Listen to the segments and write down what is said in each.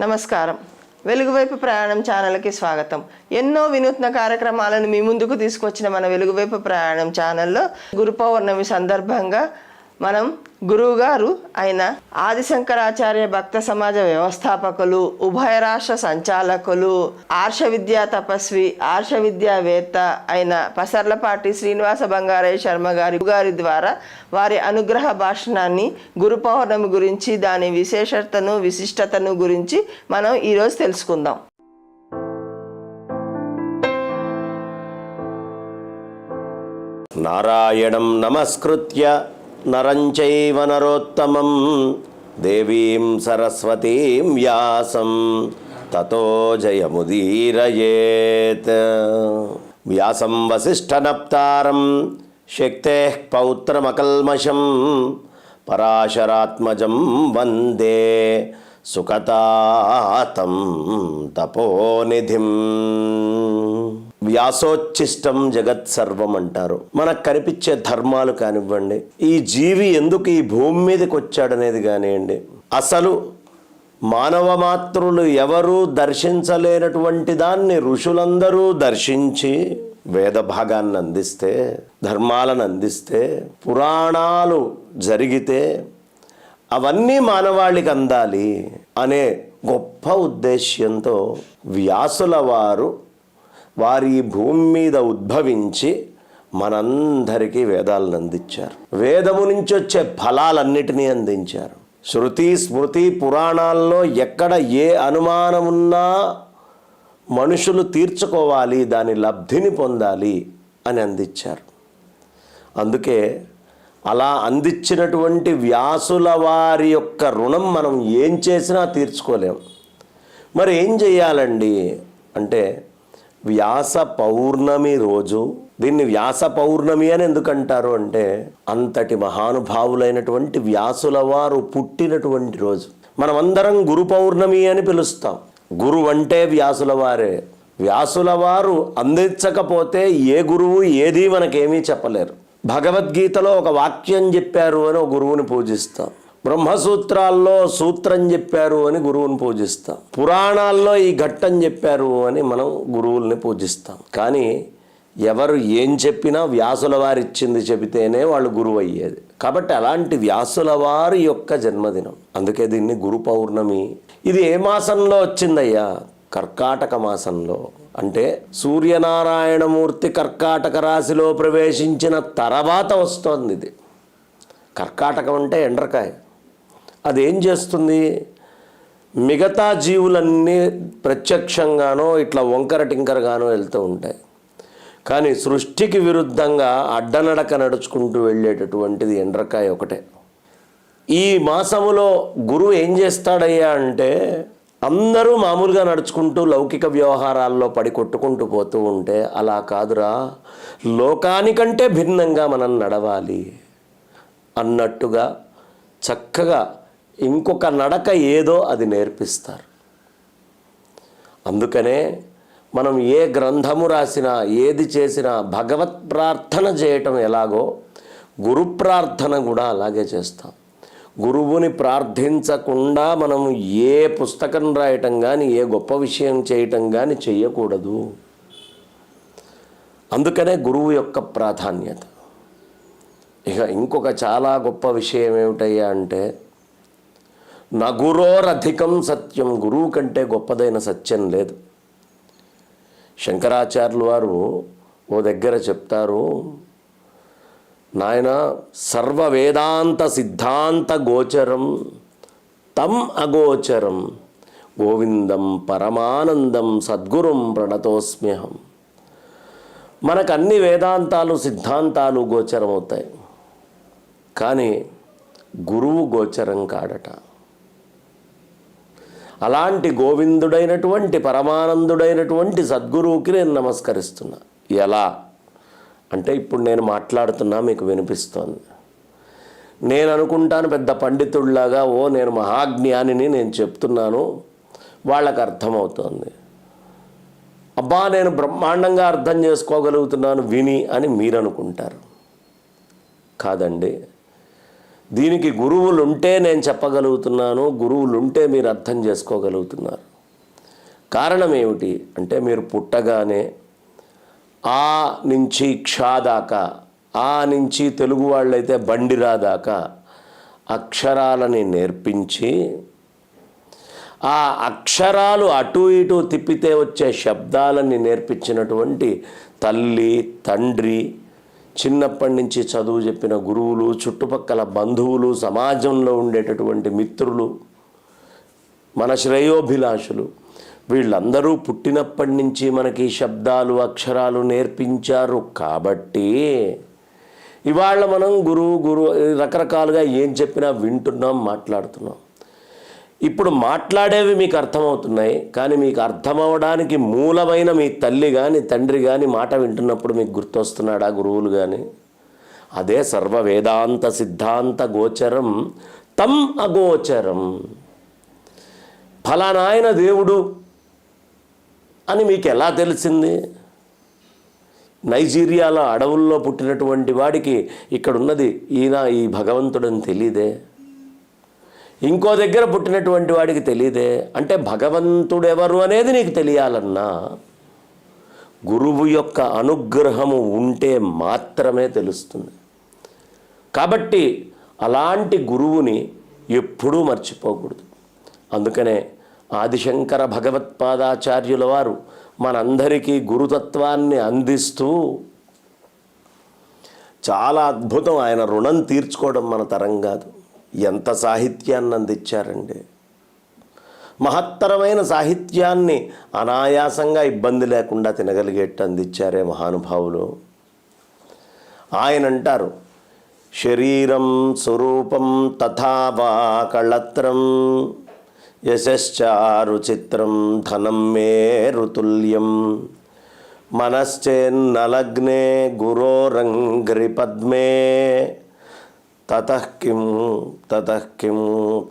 నమస్కారం. వెలుగువైపు ప్రయాణం ఛానల్కి స్వాగతం. ఎన్నో వినూత్న కార్యక్రమాలను మీ ముందుకు తీసుకొచ్చిన మన వెలుగువైపు ప్రయాణం ఛానల్లో గురు పౌర్ణమి సందర్భంగా మనం గురువుగారు అయిన ఆదిశంకరాచార్య భక్త సమాజ వ్యవస్థాపకులు, ఉభయ రాష్ట్ర సంచాలకులు, ఆర్ష విద్యా తపస్వి, ఆర్ష విద్యావేత్త అయిన పసర్లపాటి శ్రీనివాస బంగారయ్య శర్మ గారి ద్వారా వారి అనుగ్రహ భాషణాన్ని గురు పౌర్ణమి గురించి, దాని విశేషతను విశిష్టతను గురించి మనం ఈరోజు తెలుసుకుందాం. నారాయణం నమస్కృత్య నరం చైవ నరోత్తమం దేవీం సరస్వతీం వ్యాసం తతో జయముదీరయేత్. వ్యాసం వసిష్ఠనప్తారం శక్తేః పౌత్రమకల్మషం పరాశరాత్మజం వందే సుఖతాతం తపోనిధిం. వ్యాసోచ్ఛిష్టం జగత్ సర్వం అంటారు. మనకు కనిపించే ధర్మాలు కానివ్వండి, ఈ జీవి ఎందుకు ఈ భూమి మీదకి వచ్చాడనేది కానివ్వండి, అసలు మానవ మాత్రులు ఎవరూ దర్శించలేనటువంటి దాన్ని ఋషులందరూ దర్శించి వేద భాగాన్ని అందిస్తే, ధర్మాలను అందిస్తే, పురాణాలు జరిగితే అవన్నీ మానవాళికి అందాలి అనే గొప్ప ఉద్దేశ్యంతో వ్యాసుల వారు వారి భూమి మీద ఉద్భవించి మనందరికీ వేదాలను అందించారు. వేదము నుంచి వచ్చే ఫలాలన్నిటినీ అందించారు. శృతి స్మృతి పురాణాల్లో ఎక్కడ ఏ అనుమానమున్నా మనుషులు తీర్చుకోవాలి, దాని లబ్ధిని పొందాలి అని అందించారు. అందుకే అలా అందించినటువంటి వ్యాసుల వారి యొక్క రుణం మనం ఏం చేసినా తీర్చుకోలేం. మరి ఏం చెయ్యాలండి అంటే, వ్యాస పౌర్ణమి రోజు, దీన్ని వ్యాస పౌర్ణమి అని ఎందుకంటారు అంటే, అంతటి మహానుభావులైనటువంటి వ్యాసుల వారు పుట్టినటువంటి రోజు. మనమందరం గురు పౌర్ణమి అని పిలుస్తాం. గురువు అంటే వ్యాసుల వారే. వ్యాసుల వారు అందించకపోతే ఏ గురువు ఏది మనకేమీ చెప్పలేరు. భగవద్గీతలో ఒక వాక్యం చెప్పారు అని ఒక గురువుని పూజిస్తాం. బ్రహ్మసూత్రాల్లో సూత్రం చెప్పారు అని గురువుని పూజిస్తాం. పురాణాల్లో ఈ ఘట్టం చెప్పారు అని మనం గురువుల్ని పూజిస్తాం. కానీ ఎవరు ఏం చెప్పినా వ్యాసుల వారు ఇచ్చింది చెబితేనే వాళ్ళు గురువు అయ్యేది. కాబట్టి అలాంటి వ్యాసుల వారి యొక్క జన్మదినం. అందుకే దీన్ని గురు పౌర్ణమి. ఇది ఏ మాసంలో వచ్చిందయ్యా? కర్కాటక మాసంలో. అంటే సూర్యనారాయణమూర్తి కర్కాటక రాశిలో ప్రవేశించిన తర్వాత వస్తోంది ఇది. కర్కాటకం అంటే ఎండ్రకాయ. అదేం చేస్తుంది? మిగతా జీవులన్నీ ప్రత్యక్షంగానో ఇట్లా వంకర టింకరగానో వెళ్తూ ఉంటాయి. కానీ సృష్టికి విరుద్ధంగా అడ్డనడక నడుచుకుంటూ వెళ్ళేటటువంటిది ఎండ్రకాయ ఒకటే. ఈ మాసములో గురువు ఏం చేస్తాడయ్యా అంటే, అందరూ మామూలుగా నడుచుకుంటూ లౌకిక వ్యవహారాల్లో పడి కొట్టుకుంటూ పోతూ ఉంటే, అలా కాదురా, లోకానికంటే భిన్నంగా మనం నడవాలి అన్నట్టుగా చక్కగా ఇంకొక నడక ఏదో అది నేర్పిస్తారు. అందుకనే మనం ఏ గ్రంథము రాసినా, ఏది చేసినా భగవత్ ప్రార్థన చేయటం ఎలాగో గురు ప్రార్థన కూడా అలాగే చేస్తాం. గురువుని ప్రార్థించకుండా మనం ఏ పుస్తకం రాయటం కానీ, ఏ గొప్ప విషయం చేయటం కానీ చెయ్యకూడదు. అందుకనే గురువు యొక్క ప్రాధాన్యత. ఇక ఇంకొక చాలా గొప్ప విషయం ఏమిటయ్యా అంటే, నగురోరధికం సత్యం. గురువు కంటే గొప్పదైన సత్యం లేదు. శంకరాచార్యులు వారు ఓ దగ్గర చెప్తారు, నాయన సర్వ వేదాంత సిద్ధాంత గోచరం తం అగోచరం గోవిందం పరమానందం సద్గురుం ప్రణతోస్మ్యహం. మనకు అన్ని వేదాంతాలు సిద్ధాంతాలు గోచరం అవుతాయి, కానీ గురువు గోచరం కాడట. అలాంటి గోవిందుడైనటువంటి పరమానందుడైనటువంటి సద్గురువుకి నేను నమస్కరిస్తున్నా. ఎలా అంటే, ఇప్పుడు నేను మాట్లాడుతున్నా మీకు వినిపిస్తోంది. నేను అనుకుంటాను పెద్ద పండితుడిలాగా, ఓ నేను మహాజ్ఞానిని నేను చెప్తున్నాను, వాళ్ళకు అర్థమవుతోంది. అబ్బా నేను బ్రహ్మాండంగా అర్థం చేసుకోగలుగుతున్నాను విని అని మీరు అనుకుంటారు. కాదండి, దీనికి గురువులుంటే నేను చెప్పగలుగుతున్నాను, గురువులుంటే మీరు అర్థం చేసుకోగలుగుతున్నారు. కారణం ఏమిటి అంటే, మీరు పుట్టగానే ఆ నుంచి క్ష దాకా, ఆ నుంచి తెలుగు వాళ్ళైతే బండిరా దాకా అక్షరాలని నేర్పించి, ఆ అక్షరాలు అటు ఇటు తిప్పితే వచ్చే శబ్దాలని నేర్పించినటువంటి తల్లి, తండ్రి, చిన్నప్పటి నుంచి చదువు చెప్పిన గురువులు, చుట్టుపక్కల బంధువులు, సమాజంలో ఉండేటటువంటి మిత్రులు, మన శ్రేయోభిలాషులు, వీళ్ళందరూ పుట్టినప్పటి నుంచి మనకి శబ్దాలు, అక్షరాలు నేర్పించారు. కాబట్టి ఇవాళ మనం గురువు రకరకాలుగా ఏం చెప్పినా వింటున్నాం, మాట్లాడుతున్నాం. ఇప్పుడు మాట్లాడేవి మీకు అర్థమవుతున్నాయి, కానీ మీకు అర్థమవడానికి మూలమైన మీ తల్లి కానీ తండ్రి కానీ మాట వింటున్నప్పుడు మీకు గుర్తొస్తున్నాడా గురువులు కానీ? అదే సర్వ వేదాంత సిద్ధాంత గోచరం తం అగోచరం. ఫలానా ఆయన దేవుడు అని మీకు ఎలా తెలిసింది? నైజీరియాలో అడవుల్లో పుట్టినటువంటి వాడికి ఇక్కడున్నది ఈ భగవంతుడని తెలీదే? ఇంకో దగ్గర పుట్టినటువంటి వాడికి తెలియదే? అంటే భగవంతుడెవరు అనేది నీకు తెలియాలన్నా గురువు యొక్క అనుగ్రహము ఉంటే మాత్రమే తెలుస్తుంది. కాబట్టి అలాంటి గురువుని ఎప్పుడూ మర్చిపోకూడదు. అందుకనే ఆదిశంకర భగవత్పాదాచార్యుల వారు మనందరికీ గురుతత్వాన్ని అందిస్తూ చాలా అద్భుతం. ఆయన రుణం తీర్చుకోవడం మన తరం కాదు. ఎంత సాహిత్యాన్ని అందించారండి. మహత్తరమైన సాహిత్యాన్ని అనాయాసంగా ఇబ్బంది లేకుండా తినగలిగేట్టు అందించారే మహానుభావులు. ఆయన అంటారు, శరీరం స్వరూపం తథావా కళత్రం యశశ్చారు చిత్రం ధనం మే ఋతుల్యం మనశ్చేన్నలగ్నే గురోరంగ్రి పద్మే తతః కిం తతః కిం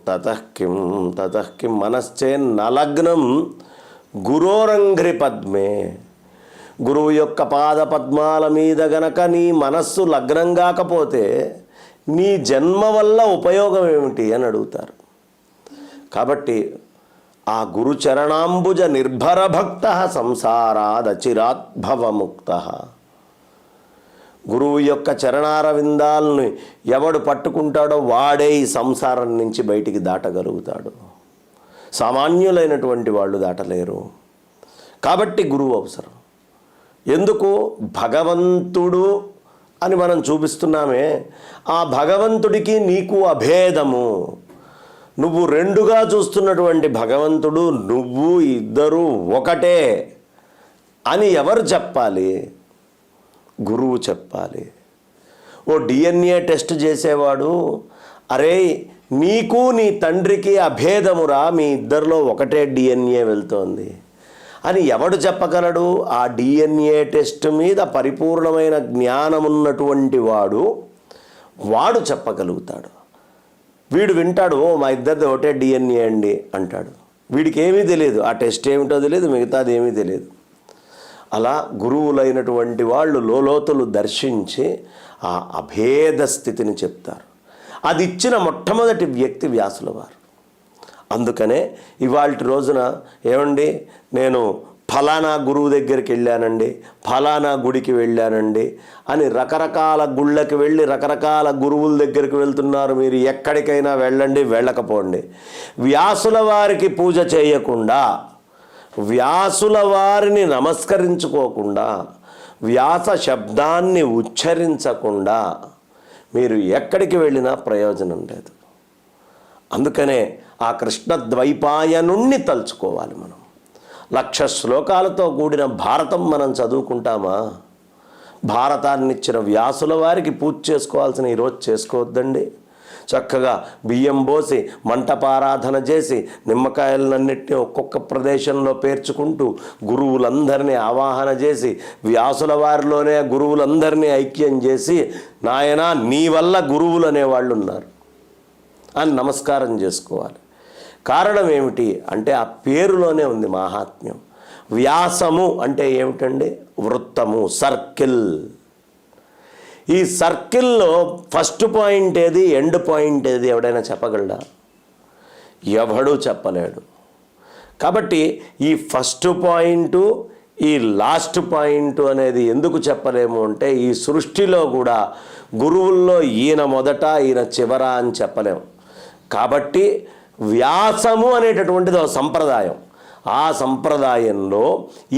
తతః కిం తతః కిం మనశ్చేన్నలగ్నం గురోరంగ్రి పద్మే. గురువు యొక్క పాద పద్మాల మీద గనక నీ మనస్సు లగ్నం కాకపోతే నీ జన్మ వల్ల ఉపయోగం ఏమిటి అని అడుగుతారు. కాబట్టి ఆ గురుచరణాంబుజ నిర్భర భక్త సంసారాదచిరాద్భవముక్త. గురువు యొక్క చరణారవిందాలను ఎవడు పట్టుకుంటాడో వాడే ఈ సంసారం నుంచి బయటికి దాటగలుగుతాడు. సామాన్యులైనటువంటి వాళ్ళు దాటలేరు. కాబట్టి గురువు అవసరం. ఎందుకు? భగవంతుడు అని మనం చూపిస్తున్నామే, ఆ భగవంతుడికి నీకు అభేదము. నువ్వు రెండుగా చూస్తున్నటువంటి భగవంతుడు నువ్వు ఇద్దరు ఒకటే అని ఎవరు చెప్పాలి? గురువు చెప్పాలి. ఓ డిఎన్ఏ టెస్ట్ చేసేవాడు, అరే నీకు నీ తండ్రికి అభేదమురా, మీ ఇద్దరిలో ఒకటే డిఎన్ఏ వెళ్తోంది అని ఎవడు చెప్పగలడు? ఆ డిఎన్ఏ టెస్ట్ మీద పరిపూర్ణమైన జ్ఞానం ఉన్నటువంటి వాడు చెప్పగలుగుతాడు. వీడు వింటాడు, ఓ మా ఇద్దరిది ఒకటే డిఎన్ఏ అండి అంటాడు. వీడికి ఏమీ తెలియదు, ఆ టెస్ట్ ఏమిటో తెలియదు, మిగతాది ఏమీ తెలియదు. అలా గురువులైనటువంటి వాళ్ళు లోతులు దర్శించి ఆ అభేద స్థితిని చెప్తారు. అది ఇచ్చిన మొట్టమొదటి వ్యక్తి వ్యాసుల వారు. అందుకనే ఇవాల్టి రోజున ఏమండి నేను ఫలానా గురువు దగ్గరికి వెళ్ళానండి, ఫలానా గుడికి వెళ్ళానండి అని రకరకాల గుళ్ళకి వెళ్ళి రకరకాల గురువుల దగ్గరికి వెళ్తున్నారు. మీరు ఎక్కడికైనా వెళ్ళండి, వెళ్ళకపోండి, వ్యాసుల వారికి పూజ చేయకుండా, వ్యాసుల వారిని నమస్కరించుకోకుండా, వ్యాస శబ్దాన్ని ఉచ్చరించకుండా మీరు ఎక్కడికి వెళ్ళినా ప్రయోజనం లేదు. అందుకనే ఆ కృష్ణద్వైపాయనుణ్ణి తలుచుకోవాలి. మనం 1,00,000 శ్లోకాలతో కూడిన భారతం మనం చదువుకుంటామా? భారతాన్ని ఇచ్చిన వ్యాసుల వారికి పూజ చేసుకోవాల్సిన ఈరోజు చేసుకోవద్దండి. చక్కగా బియ్యం పోసి మంటపారాధన చేసి నిమ్మకాయలన్నింటినీ ఒక్కొక్క ప్రదేశంలో పేర్చుకుంటూ గురువులందరినీ ఆవాహన చేసి వ్యాసుల వారిలోనే గురువులందరినీ ఐక్యం చేసి, నాయనా నీ వల్ల గురువులు అనేవాళ్ళు ఉన్నారు అని నమస్కారం చేసుకోవాలి. కారణం ఏమిటి అంటే ఆ పేరులోనే ఉంది మాహాత్మ్యం. వ్యాసము అంటే ఏమిటండి? వృత్తము, సర్కిల్. ఈ సర్కిల్లో ఫస్ట్ పాయింట్ ఏది, ఎండ్ పాయింట్ ఏది ఎవడైనా చెప్పగలడా? ఎవడూ చెప్పలేడు. కాబట్టి ఈ ఫస్ట్ పాయింటు, ఈ లాస్ట్ పాయింట్ అనేది ఎందుకు చెప్పలేము అంటే, ఈ సృష్టిలో కూడా గురువుల్లో ఈయన మొదట ఈయన చివర అని చెప్పలేము. కాబట్టి వ్యాసము అనేటటువంటిది ఒక సంప్రదాయం. ఆ సంప్రదాయంలో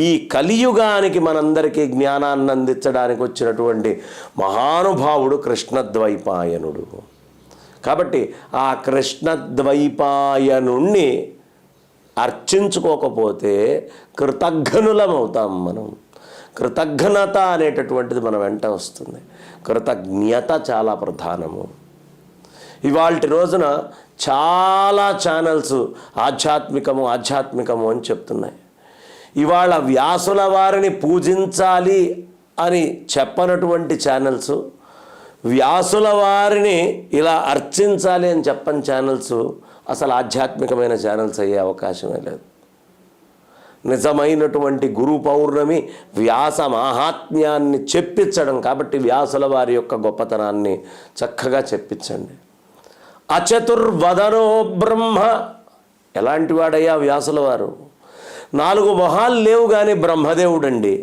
ఈ కలియుగానికి మనందరికీ జ్ఞానాన్ని అందించడానికి వచ్చినటువంటి మహానుభావుడు కృష్ణద్వైపాయనుడు. కాబట్టి ఆ కృష్ణద్వైపాయనుణ్ణి అర్చించుకోకపోతే కృతజ్ఞులమవుతాం మనం. కృతజ్ఞత అనేటటువంటిది మన వెంట వస్తుంది. కృతజ్ఞత చాలా ప్రధానము. ఇవాల్టి రోజున చాలా ఛానల్స్ ఆధ్యాత్మికము ఆధ్యాత్మికము అని చెప్తున్నాయి. ఇవాళ వ్యాసుల వారిని పూజించాలి అని చెప్పనటువంటి ఛానల్స్, వ్యాసుల వారిని ఇలా అర్చించాలి అని చెప్పని ఛానల్స్ అసలు ఆధ్యాత్మికమైన ఛానల్స్ అయ్యే అవకాశమే లేదు. నిజమైనటువంటి గురు పౌర్ణమి వ్యాస మాహాత్మ్యాన్ని చెప్పించడం. కాబట్టి వ్యాసుల వారి యొక్క గొప్పతనాన్ని చక్కగా చెప్పించండి. అచతుర్వదనో బ్రహ్మ, ఎలాంటి వాడయ్యా వ్యాసుల వారు? 4 మొహాలు లేవు కానీ బ్రహ్మదేవుడండి.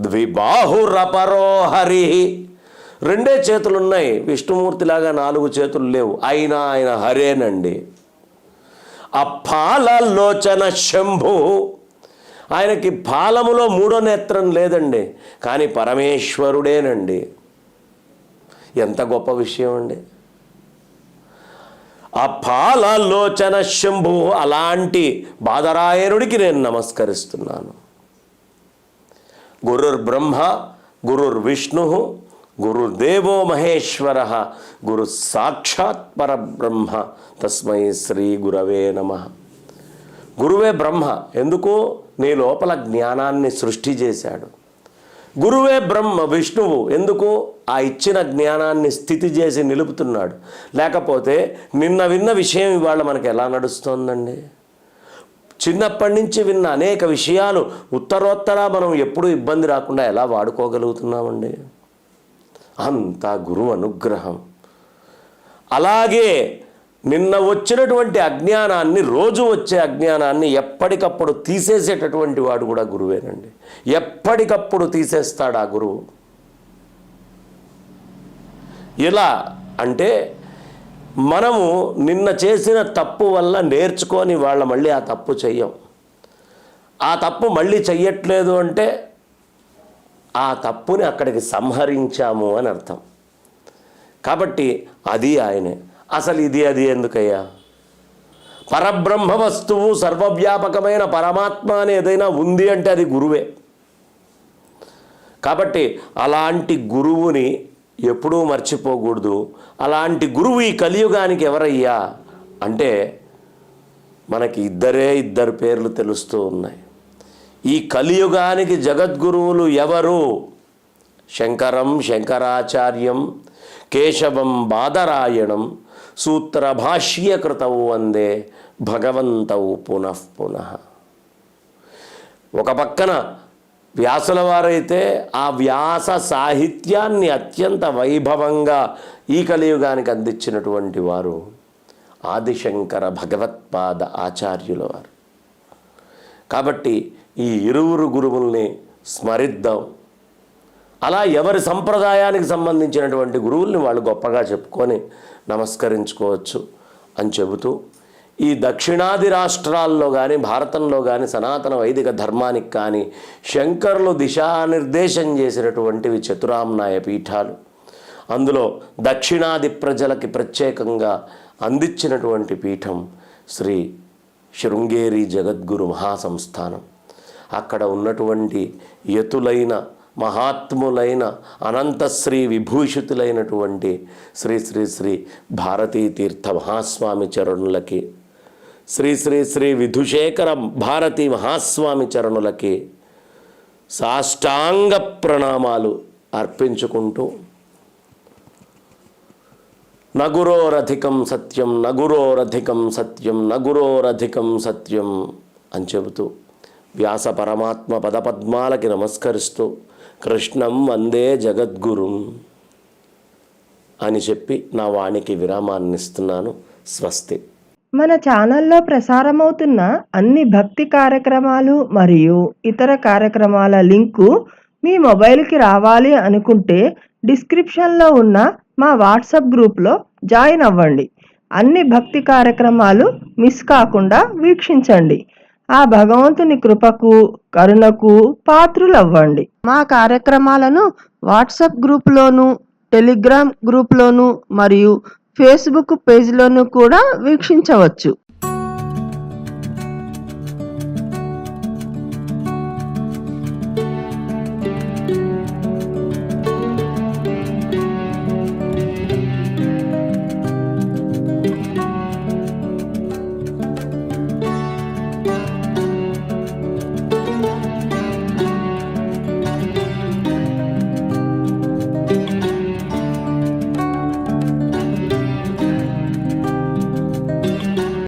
ద్విబాహురపరో హరి, 2 చేతులున్నాయి. విష్ణుమూర్తిలాగా 4 చేతులు లేవు, అయినా ఆయన హరేనండి. అఫాలలోచన శంభు, ఆయనకి ఫాలములో 3వ నేత్రం లేదండి, కానీ పరమేశ్వరుడేనండి. ఎంత గొప్ప విషయం అండి. అఫాలలోచన శంభు, అలాంటి బాదరాయణుడికి నేను నమస్కరిస్తున్నాను. గురుర్బ్రహ్మ గురుర్విష్ణు గురుర్దేవో మహేశ్వర గురు సాక్షాత్ పరబ్రహ్మ తస్మై శ్రీ గురవే నమః. గురువే బ్రహ్మ. ఎందుకు? నీ లోపల జ్ఞానాన్ని సృష్టి చేశాడు. గురువే బ్రహ్మ విష్ణువు. ఎందుకు? ఆ ఇచ్చిన జ్ఞానాన్ని స్థితి చేసి నిలుపుతున్నాడు. లేకపోతే నిన్న విన్న విషయం ఇవాళ మనకు ఎలా నడుస్తోందండి? చిన్నప్పటి నుంచి విన్న అనేక విషయాలు ఉత్తరోత్తర మనం ఎప్పుడూ ఇబ్బంది రాకుండా ఎలా వాడుకోగలుగుతున్నామండి? అంతా గురువు అనుగ్రహం. అలాగే నిన్న వచ్చినటువంటి అజ్ఞానాన్ని, రోజు వచ్చే అజ్ఞానాన్ని ఎప్పటికప్పుడు తీసేసేటటువంటి వాడు కూడా గురువేనండి. ఎప్పటికప్పుడు తీసేస్తాడు ఆ గురువు. ఎలా అంటే, మనము నిన్న చేసిన తప్పు వల్ల నేర్చుకొని వాళ్ళ మళ్ళీ ఆ తప్పు చెయ్యం. ఆ తప్పు మళ్ళీ చెయ్యట్లేదు అంటే ఆ తప్పుని అక్కడికి సంహరించాము అని అర్థం. కాబట్టి అది ఆయనే. అసలు ఇది అది ఎందుకయ్యా? పరబ్రహ్మ వస్తువు, సర్వవ్యాపకమైన పరమాత్మ అని ఏదైనా ఉంది అంటే అది గురువే. కాబట్టి అలాంటి గురువుని ఎప్పుడూ మర్చిపోకూడదు. అలాంటి గురువు ఈ కలియుగానికి ఎవరయ్యా అంటే, మనకి ఇద్దరు పేర్లు తెలుస్తూ ఉన్నాయి. ఈ కలియుగానికి జగద్గురువులు ఎవరు? శంకరం శంకరాచార్యం, కేశవం బాదరాయణం, సూత్రభాష్యకృతౌ వందే భగవంతౌ పునః పునః. ఒక పక్కన వ్యాసుల వారైతే ఆ వ్యాస సాహిత్యాన్ని అత్యంత వైభవంగా ఈ కలియుగానికి అందించినటువంటి వారు ఆదిశంకర భగవత్పాద ఆచార్యుల వారు. కాబట్టి ఈ ఇరువురు గురువుల్ని స్మరిద్దాం. అలా ఎవరి సంప్రదాయానికి సంబంధించినటువంటి గురువుల్ని వాళ్ళు గొప్పగా చెప్పుకొని నమస్కరించుకోవచ్చు అని చెబుతూ, ఈ దక్షిణాది రాష్ట్రాల్లో కానీ భారతంలో కానీ సనాతన వైదిక ధర్మానికి కానీ శంకరులు దిశానిర్దేశం చేసినటువంటివి చతురామ్నాయ పీఠాలు. అందులో దక్షిణాది ప్రజలకి ప్రత్యేకంగా అందించినటువంటి పీఠం శ్రీ శృంగేరి జగద్గురు మహాసంస్థానం. అక్కడ ఉన్నటువంటి యతులైన మహాత్ములైన అనంతశ్రీ విభూషితులైనటువంటి శ్రీ శ్రీ శ్రీ భారతీ తీర్థ మహాస్వామి చరణులకి, శ్రీ శ్రీ శ్రీ విధుశేఖర భారతీ మహాస్వామి చరణులకి సాష్టాంగ ప్రణామాలు అర్పించుకుంటూ, నగురోరధికం సత్యం నగురోరధికం సత్యం నగురోరధికం సత్యం అని చెబుతూ వ్యాస పరమాత్మ పదపద్మాలకి నమస్కరిస్తూ కృష్ణం వందే జగద్గురుం. అని చెప్పి నా వాణికి విరామాన్ని ఇస్తున్నాను. స్వస్తి. మన ఛానల్లో ప్రసారమవుతున్న అన్ని భక్తి కార్యక్రమాలు మరియు ఇతర కార్యక్రమాల లింకు మీ మొబైల్కి రావాలి అనుకుంటే డిస్క్రిప్షన్లో ఉన్న మా వాట్సాప్ గ్రూప్లో జాయిన్ అవ్వండి. అన్ని భక్తి కార్యక్రమాలు మిస్ కాకుండా వీక్షించండి. ఆ భగవంతుని కృపకు కరుణకు పాత్రులవ్వండి. మా కార్యక్రమాలను వాట్సాప్ గ్రూప్లోను, టెలిగ్రామ్ గ్రూప్లోను మరియు ఫేస్బుక్ పేజ్లోను కూడా వీక్షించవచ్చు.